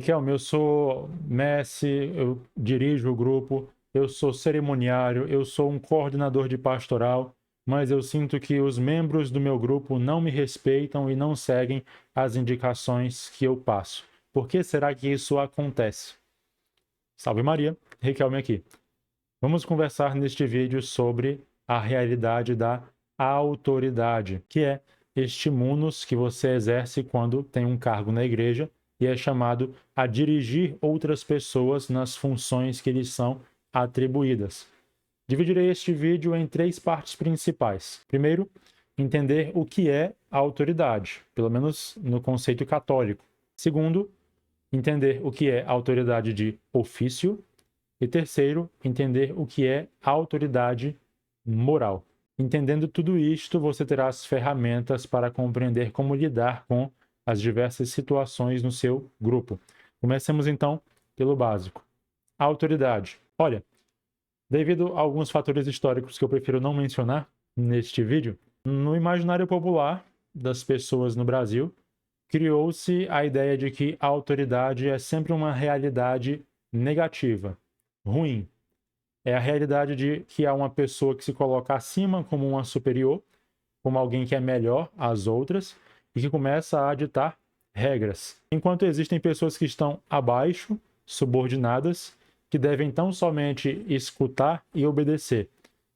Riquelme, eu sou Messi, eu dirijo o grupo, eu sou cerimoniário, eu sou um coordenador de pastoral, mas eu sinto que os membros do meu grupo não me respeitam e não seguem as indicações que eu passo. Por que será que isso acontece? Salve Maria, Riquelme aqui. Vamos conversar neste vídeo sobre a realidade da autoridade, que é este munus que você exerce quando tem um cargo na igreja e é chamado a dirigir outras pessoas nas funções que lhes são atribuídas. Dividirei este vídeo em 3 partes principais. Primeiro, entender o que é a autoridade, pelo menos no conceito católico. Segundo, entender o que é a autoridade de ofício. E terceiro, entender o que é a autoridade moral. Entendendo tudo isto, você terá as ferramentas para compreender como lidar com as diversas situações no seu grupo. Comecemos então pelo básico. A autoridade. Olha, devido a alguns fatores históricos que eu prefiro não mencionar neste vídeo, no imaginário popular das pessoas no Brasil, criou-se a ideia de que a autoridade é sempre uma realidade negativa, ruim. É a realidade de que há uma pessoa que se coloca acima como uma superior, como alguém que é melhor às outras e que começa a ditar regras. Enquanto existem pessoas que estão abaixo, subordinadas, que devem tão somente escutar e obedecer,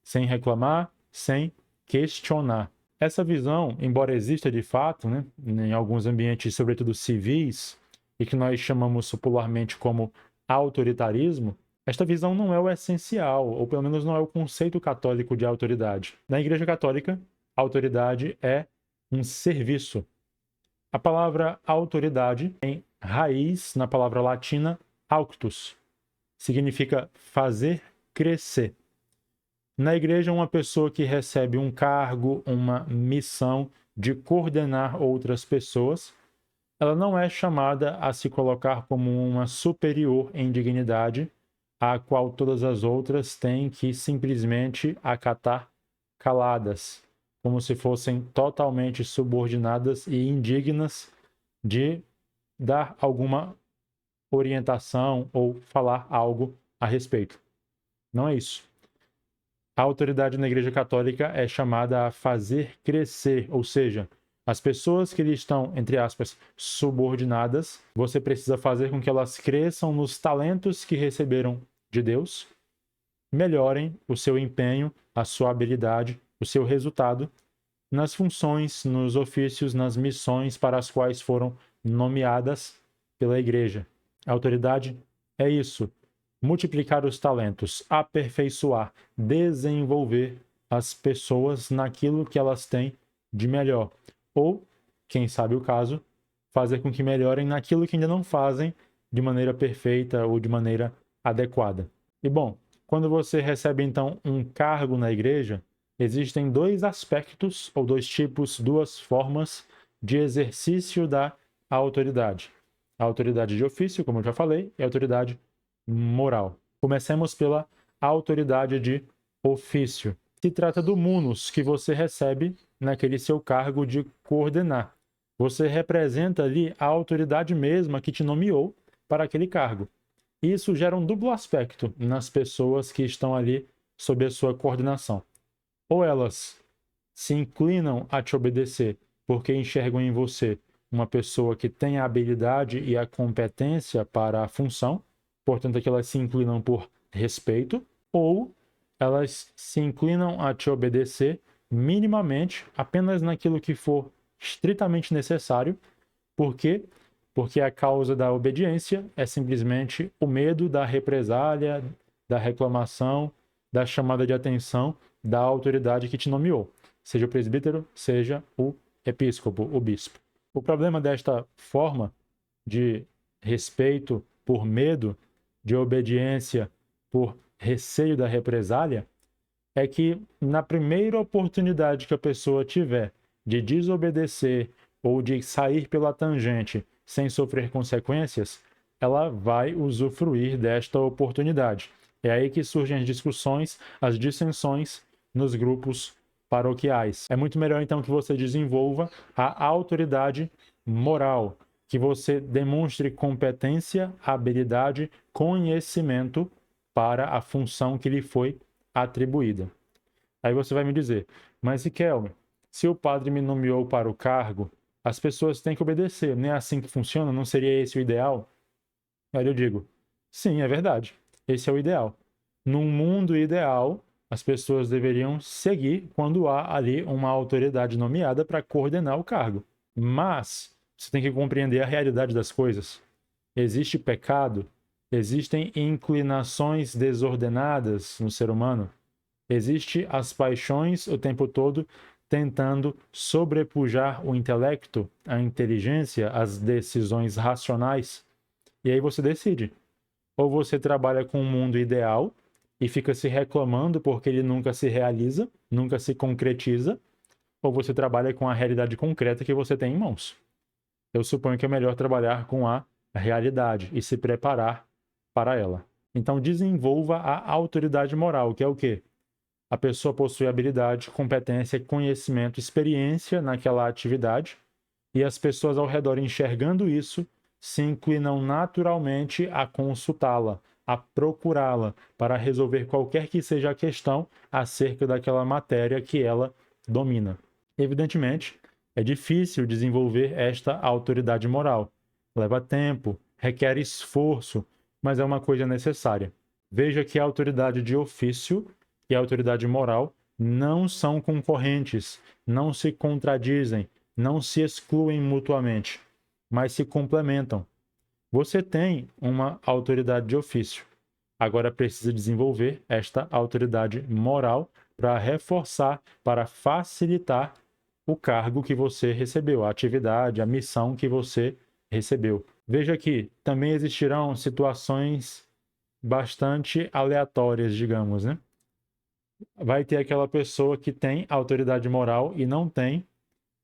sem reclamar, sem questionar. Essa visão, embora exista de fato, né, em alguns ambientes, sobretudo civis, e que nós chamamos popularmente como autoritarismo, esta visão não é o essencial, ou pelo menos não é o conceito católico de autoridade. Na Igreja Católica, autoridade é um serviço. A palavra autoridade tem raiz na palavra latina auctus, significa fazer crescer. Na igreja, uma pessoa que recebe um cargo, uma missão de coordenar outras pessoas, ela não é chamada a se colocar como uma superior em dignidade, a qual todas as outras têm que simplesmente acatar caladas, como se fossem totalmente subordinadas e indignas de dar alguma orientação ou falar algo a respeito. Não é isso. A autoridade na Igreja Católica é chamada a fazer crescer, ou seja, as pessoas que lhe estão, entre aspas, subordinadas, você precisa fazer com que elas cresçam nos talentos que receberam de Deus, melhorem o seu empenho, a sua habilidade, o seu resultado nas funções, nos ofícios, nas missões para as quais foram nomeadas pela Igreja. A autoridade é isso: multiplicar os talentos, aperfeiçoar, desenvolver as pessoas naquilo que elas têm de melhor. Ou, quem sabe o caso, fazer com que melhorem naquilo que ainda não fazem de maneira perfeita ou de maneira adequada. E bom, quando você recebe então um cargo na igreja, existem 2 aspectos ou 2 tipos, 2 formas de exercício da autoridade. A autoridade de ofício, como eu já falei, e a autoridade moral. Comecemos pela autoridade de ofício. Se trata do munus que você recebe naquele seu cargo de coordenar. Você representa ali a autoridade mesma que te nomeou para aquele cargo. Isso gera um duplo aspecto nas pessoas que estão ali sob a sua coordenação. Ou elas se inclinam a te obedecer porque enxergam em você uma pessoa que tem a habilidade e a competência para a função, portanto, é que elas se inclinam por respeito, ou elas se inclinam a te obedecer minimamente, apenas naquilo que for estritamente necessário. Por quê? Porque a causa da obediência é simplesmente o medo da represália, da reclamação, da chamada de atenção da autoridade que te nomeou, seja o presbítero, seja o episcopo, o bispo. O problema desta forma de respeito por medo, de obediência por receio da represália, é que na primeira oportunidade que a pessoa tiver de desobedecer ou de sair pela tangente sem sofrer consequências, ela vai usufruir desta oportunidade. É aí que surgem as discussões, as dissensões nos grupos paroquiais. É muito melhor então que você desenvolva a autoridade moral, que você demonstre competência, habilidade, conhecimento para a função que lhe foi atribuída. Aí você vai me dizer, mas Riquelme, se o padre me nomeou para o cargo, as pessoas têm que obedecer, não é assim que funciona? Não seria esse o ideal? Aí eu digo, sim, é verdade, esse é o ideal. Num mundo ideal, as pessoas deveriam seguir quando há ali uma autoridade nomeada para coordenar o cargo. Mas você tem que compreender a realidade das coisas. Existe pecado, existem inclinações desordenadas no ser humano, existe as paixões o tempo todo tentando sobrepujar o intelecto, a inteligência, as decisões racionais. E aí você decide. Ou você trabalha com um mundo ideal e fica se reclamando porque ele nunca se realiza, nunca se concretiza, ou você trabalha com a realidade concreta que você tem em mãos. Eu suponho que é melhor trabalhar com a realidade e se preparar para ela. Então desenvolva a autoridade moral, que é o quê? A pessoa possui habilidade, competência, conhecimento, experiência naquela atividade, e as pessoas ao redor enxergando isso se inclinam naturalmente a consultá-la, a procurá-la para resolver qualquer que seja a questão acerca daquela matéria que ela domina. Evidentemente, é difícil desenvolver esta autoridade moral. Leva tempo, requer esforço, mas é uma coisa necessária. Veja que a autoridade de ofício e a autoridade moral não são concorrentes, não se contradizem, não se excluem mutuamente, mas se complementam. Você tem uma autoridade de ofício. Agora precisa desenvolver esta autoridade moral para reforçar, para facilitar o cargo que você recebeu, a atividade, a missão que você recebeu. Veja que também existirão situações bastante aleatórias, digamos, né? Vai ter aquela pessoa que tem autoridade moral e não tem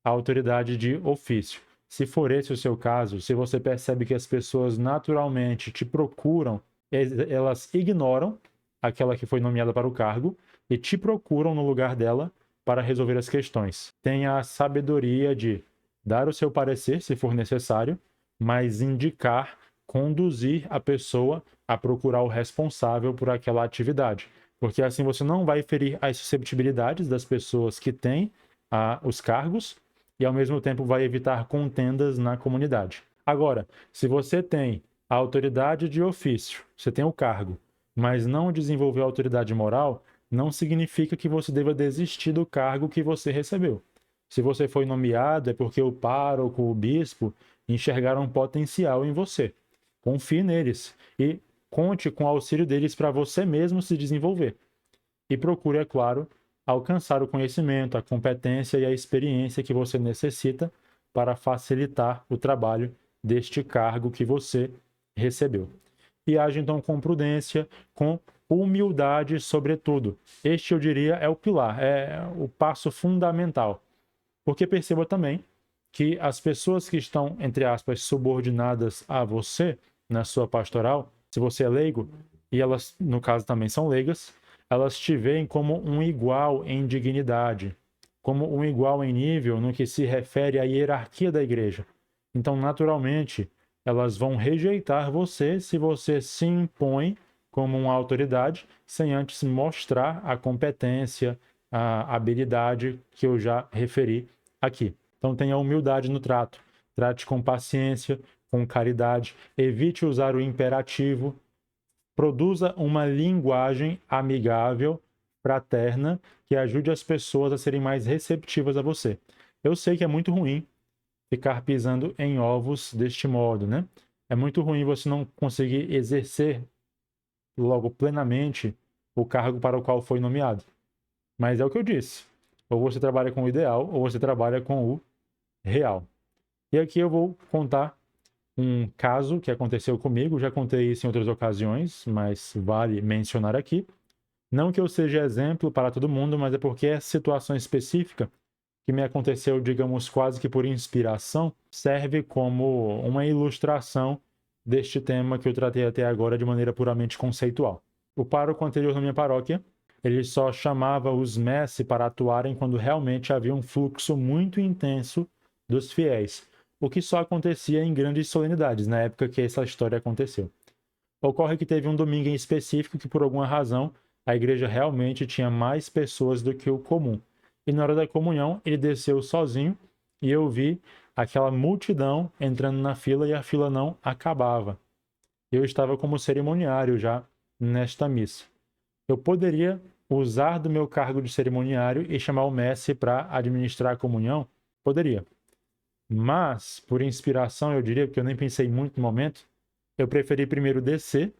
a autoridade de ofício. Se for esse o seu caso, se você percebe que as pessoas naturalmente te procuram, elas ignoram aquela que foi nomeada para o cargo e te procuram no lugar dela para resolver as questões. Tenha a sabedoria de dar o seu parecer, se for necessário, mas indicar, conduzir a pessoa a procurar o responsável por aquela atividade. Porque assim você não vai ferir as susceptibilidades das pessoas que têm os cargos e, ao mesmo tempo, vai evitar contendas na comunidade. Agora, se você tem a autoridade de ofício, você tem o cargo, mas não desenvolveu a autoridade moral, não significa que você deva desistir do cargo que você recebeu. Se você foi nomeado, é porque o pároco, o bispo, enxergaram um potencial em você. Confie neles e conte com o auxílio deles para você mesmo se desenvolver. E procure, é claro, alcançar o conhecimento, a competência e a experiência que você necessita para facilitar o trabalho deste cargo que você recebeu. E age então com prudência, com humildade, sobretudo. Este, eu diria, é o pilar, é o passo fundamental. Porque perceba também que as pessoas que estão, entre aspas, subordinadas a você na sua pastoral, se você é leigo, e elas, no caso, também são leigas, elas te veem como um igual em dignidade, como um igual em nível no que se refere à hierarquia da igreja. Então, naturalmente, elas vão rejeitar você se você se impõe como uma autoridade, sem antes mostrar a competência, a habilidade que eu já referi aqui. Então, tenha humildade no trato, trate com paciência, com caridade, evite usar o imperativo, produza uma linguagem amigável, fraterna, que ajude as pessoas a serem mais receptivas a você. Eu sei que é muito ruim ficar pisando em ovos deste modo, né? É muito ruim você não conseguir exercer logo plenamente o cargo para o qual foi nomeado. Mas é o que eu disse. Ou você trabalha com o ideal, ou você trabalha com o real. E aqui eu vou contar um caso que aconteceu comigo. Já contei isso em outras ocasiões, mas vale mencionar aqui. Não que eu seja exemplo para todo mundo, mas é porque essa situação específica que me aconteceu, digamos, quase que por inspiração, serve como uma ilustração deste tema que eu tratei até agora de maneira puramente conceitual. O pároco anterior na minha paróquia, ele só chamava os messi para atuarem quando realmente havia um fluxo muito intenso dos fiéis. o que só acontecia em grandes solenidades, na época que essa história aconteceu. Ocorre que teve um domingo em específico que, por alguma razão, a igreja realmente tinha mais pessoas do que o comum. E na hora da comunhão, ele desceu sozinho e eu vi aquela multidão entrando na fila e a fila não acabava. Eu estava como cerimoniário já nesta missa. Eu poderia usar do meu cargo de cerimoniário e chamar o mestre para administrar a comunhão? Poderia. Mas, por inspiração, eu diria, porque eu nem pensei muito no momento, eu preferi primeiro descer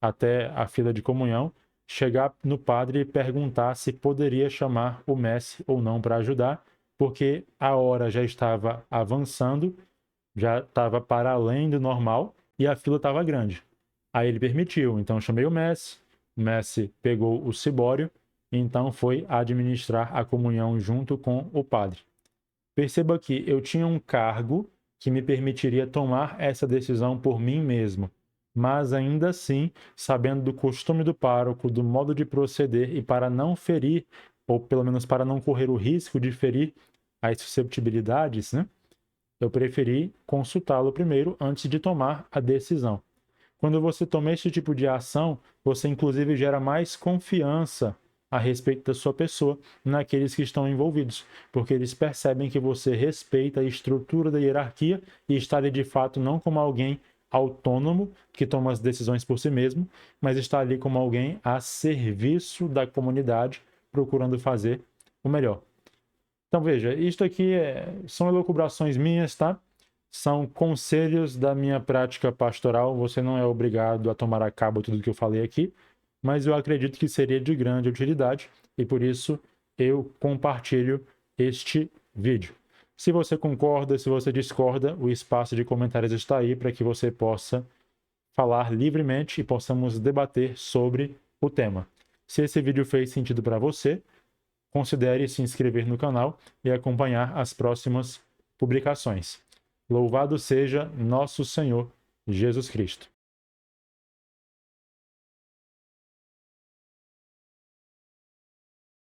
até a fila de comunhão, chegar no padre e perguntar se poderia chamar o mestre ou não para ajudar, porque a hora já estava avançando, já estava para além do normal e a fila estava grande. Aí ele permitiu, então eu chamei o mestre pegou o cibório e então foi administrar a comunhão junto com o padre. Perceba que eu tinha um cargo que me permitiria tomar essa decisão por mim mesmo, mas ainda assim, sabendo do costume do pároco, do modo de proceder e para não ferir, ou pelo menos para não correr o risco de ferir as susceptibilidades, né? Eu preferi consultá-lo primeiro antes de tomar a decisão. Quando você toma esse tipo de ação, você inclusive gera mais confiança a respeito da sua pessoa naqueles que estão envolvidos, porque eles percebem que você respeita a estrutura da hierarquia e está ali de fato não como alguém autônomo que toma as decisões por si mesmo, mas está ali como alguém a serviço da comunidade, procurando fazer o melhor. Então veja, isto aqui são elucubrações minhas, tá? São conselhos da minha prática pastoral. Você não é obrigado a tomar a cabo tudo que eu falei aqui, mas eu acredito que seria de grande utilidade e por isso eu compartilho este vídeo. Se você concorda, se você discorda, o espaço de comentários está aí para que você possa falar livremente e possamos debater sobre o tema. Se esse vídeo fez sentido para você, considere se inscrever no canal e acompanhar as próximas publicações. Louvado seja nosso Senhor Jesus Cristo.